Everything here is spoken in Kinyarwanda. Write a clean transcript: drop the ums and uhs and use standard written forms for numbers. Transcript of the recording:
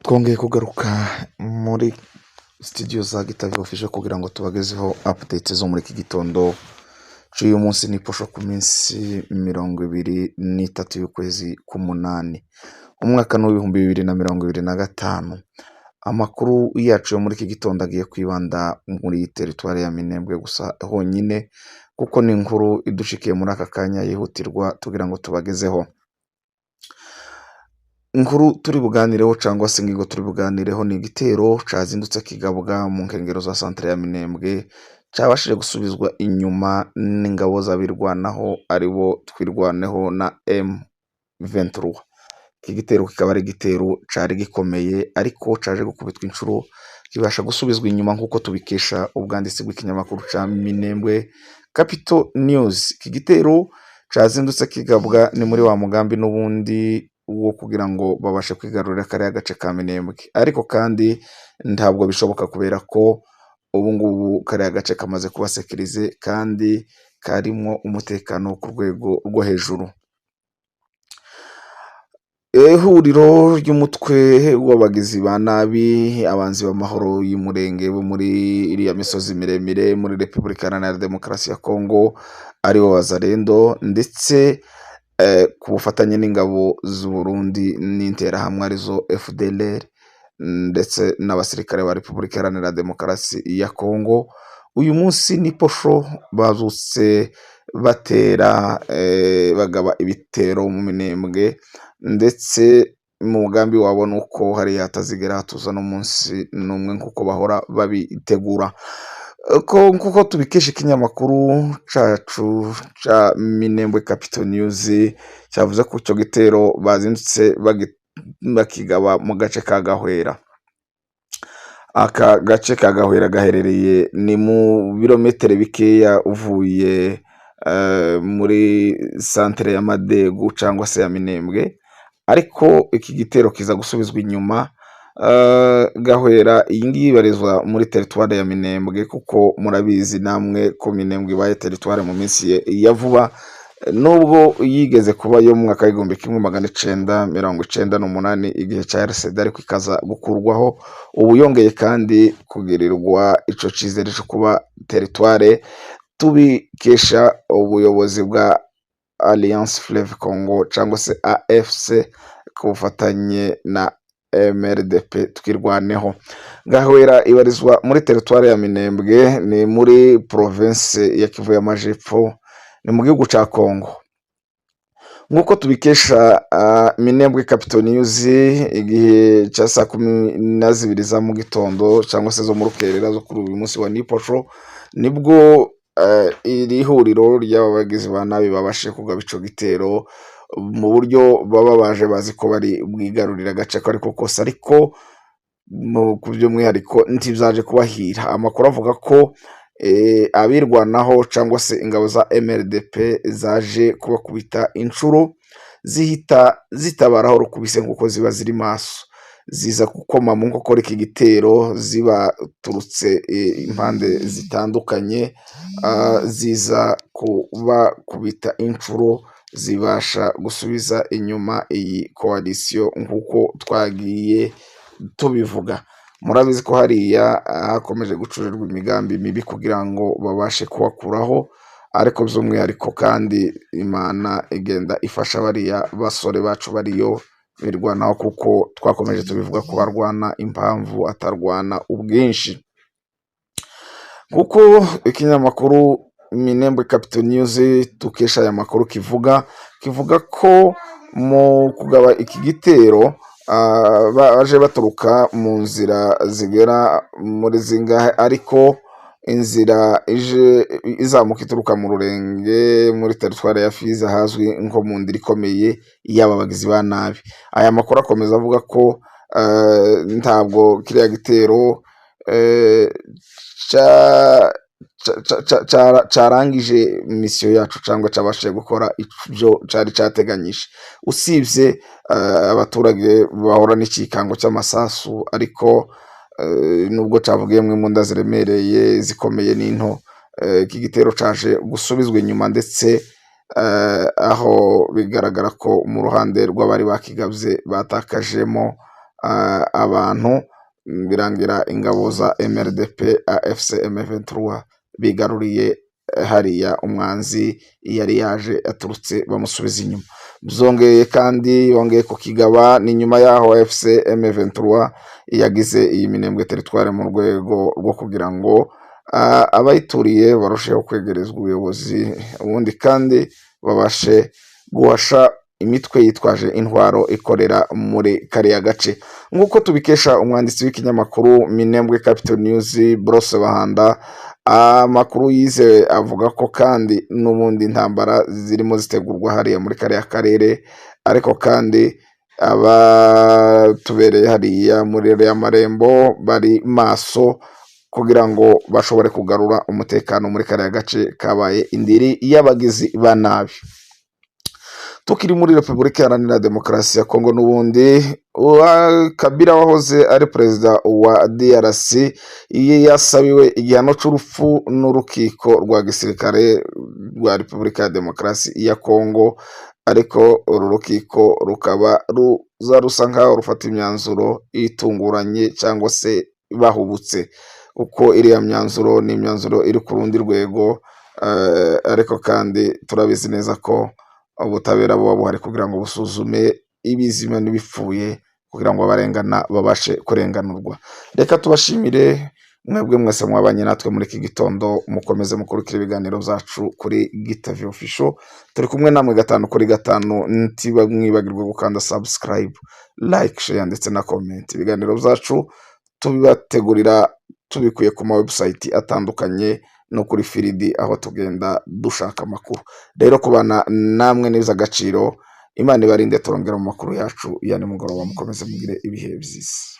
Twongeye kugaruka muri studio za Gitavyo Official kugira ngo tubagezeho updates zo muri iki gitondo cy'uyu munsi ni posho ku minsi 23 y'ukwezi k'umunani umwaka no 2025. Amakuru yacu yo muri iki gitondo agiye kwibanda muri teritwari ya Minembwe gusa honyine kuko ni inkuru idushikiye muri aka kanya yihutirwa tugira ngo tubagezeho. Inkuru turi buganireho cyangwa se ingingo turi buganireho ni igitero cazindutse kigabwa mu nkengero za centre ya Minembwe cyabashije gusubizwa inyuma n'ingabo zabirwanaho aribo twirwaneho na M23. Iki gitero kikaba ari igitero cari gikomeye ariko caje gukubitwa inshuro kibasha gusubizwa inyuma nk'uko tubikesha ubwanditsi bw'ikinyamakuru ca Minembwe Capital News. Iki gitero cazindutse kigabwa ni muri wa mugambi n'ubundi wo kugira ngo babashe kwigarurira kariya gace ka Minembwe, ariko kandi ntabwo bishoboka kubera ko ubu ngubu kariya gace kamaze kuba sekirize kandi karimo umutekano ku rwego rwo hejuru. Ihuriro ry'umutwe w'abagizi ba nabi abanzi b'amahoro y'umurenge bo muri iriya misozi miremire muri Repubulika Iharanira Demokarasi ya Kongo aribo Wazalendo ndetse ku bufatanye n'ingabo z'u Burundi n'interahamwe arizo FDLR ndetse n'abasirikare ba Repubulika Iharanira Demokarasi ya Kongo, uyu munsi ni posho bazutse batera bagaba ibitero mu Minembwe ndetse mu mugambi wabo nuko hari hatazigera hatuza no munsi n'umwe nkuko bahora babitegura. Kuko tubikesha ikinyamakuru cacu ca Minembwe Capital News cyavuze ko icyo gitero bazindutse bakigaba mu gace ka Gahwera. Aka gace ka Gahwera gaherereye ni mu birometero bikeya uvuye muri centre ya Madegu cyangwa se ya Minembwe, ariko iki gitero kiza gusubizwa inyuma. Gahwera iyi ngiyi ibarizwa muri teritwari ya Minembwe kuko murabizi namwe ko Minembwe ibaye teritwari mu minsi ya vuba, nubwo yigeze kuba yo mu mwaka w'igihumbi kimwe magana 1998 igihe cya RCD ariko ikaza gukurwaho, ubu yongeye kandi kugirirwa ico cizere cyo kuba teritwari tubikesha ubuyobozi bwa Alliance Fleuve Congo cyangwa se AFC ku bufatanye na MRDP twirwaneho. Gahwera ibarizwa muri teritwari ya Minembwe ni muri province ya Kivu y'Amajepfo ni mu gihugu ca Kongo. Nk'uko tubikesha Minembwe Capital News igihe cya 12 za mu gitondo cyangwa se zo mu rukerera zo kuri uyu munsi wa Niposho nibwo iri huriro ry'abagizi ba nabi babashe kugaba ico gitero mu buryo baba baje bazi ko bari bwigarurira agace ariko kose, ariko ku by'umwihariko ntivyaje kubahira. Amakuru avuga ko abirwanaho cyangwa se ingabo za MRDP zaje kubakubita inshuro zihita zitabaraho rukubise nk'uko ziba ziri maso, ziza gukoma mu nkokora iki gitero zibaturutse impande zitandukanye, ziza kubakubita inshuro zibasha gusubiza inyuma iyi coalition nk'uko twagiye tubivuga. Murabizi ko hariya hakomeje gucurirwa imigambi mibi kugira ngo babashe kubakuraho, ariko by'umwihariko kandi Imana igenda ifasha bariya basore bacu bariyo birwanaho kuko twakomeje tubivuga ko barwana impamvu atarwana ubwinshi. Kuko ikinyamakuru Minembwe Capital News tukesha aya makuru kivuga ko mu kugaba iki gitero baje baturuka mu nzira zigera muri zingahe, ariko inzira ije izamuka ituruka mu Rurenge muri teritwari ya Fizi hazwi nko mu ndiri ikomeye y'aba bagizi ba nabi. Aya makuru akomeza avuga ko ntabwo kiriya gitero carangije misiyo yacu cyangwa cabashije gukora ibyo cari categanyije, usibye abaturage bahora n'ikikango cy'amasasu, ariko nubwo cavugiyemwe mu nda ziremereye zikomeye n'into, iki gitero caje gusubizwa inyuma ndetse aho bigaragara ko mu ruhande rw'abari bakigabye batakajemo abantu, birangira ingabo za MRDP AFC M23 bigaruriye hariya umwanzi yari yaje aturutse bamusubiza inyuma. Byongeye kandi yongeye kukigaba ni nyuma yaho AFC M23 yagize iyi Minembwe teritware mu rwego rwo kugira ngo abayituriye barusheho kwegerezwa ubuyobozi, ubundi kandi babashe guhasha imitwe yitwaje intwaro ikorera muri kariya gace. Nk'uko tubikesha umwanditsi w'ikinyamakuru Minembwe Capital News Brosse Bahanda, amakuru yizewe avuga ko kandi n'ubundi intambara zirimo zitegurwa hariya muri kariya karere, ariko kandi abatubereye hariya muri ya marembo bari maso kugira ngo bashobore kugarura umutekano muri kariya gace kabaye indiri y'abagizi ba nabi. Tukiri muri Repubulika Iharanira Demokarasi ya Kongo, n'ubundi Kabila wahoze ari perezida wa DRC yasabiwe igihano c'urupfu n'urukiko rwa gisirikare rwa Repubulika ya Demokarasi ya Kongo, ariko uru rukiko rukaba rusa nkaho rufata imyanzuro itunguranye cyangwa se bahubutse, uko iriya myanzuro ni imyanzuro iri ku rundi rwego, ariko kandi turabizi neza ko ubutabera buba buhari kugira ngo busuzume ibizima n'ibipfuye kugira ngo abarengana babashe kurenganurwa. Reka tubashimire mwebwe mwese mwabanye natwe muri iki gitondo, mukomeze mukurikira ibiganiro byacu kuri Gitavio Official. Turi kumwe namwe 5/5, ntibamwibagirwe gukanda subscribe, like, share ndetse na comment. Ibiganiro byacu tubibategurira tubikuye ku ma website atandukanye no kuri Firidi, aho tugenda dushaka amakuru. Rero kubana namwe neza agaciro, Imana ibarinde, turongera mu makuru yacu ya nimugoroba, mukomeze mugire ibihe byiza.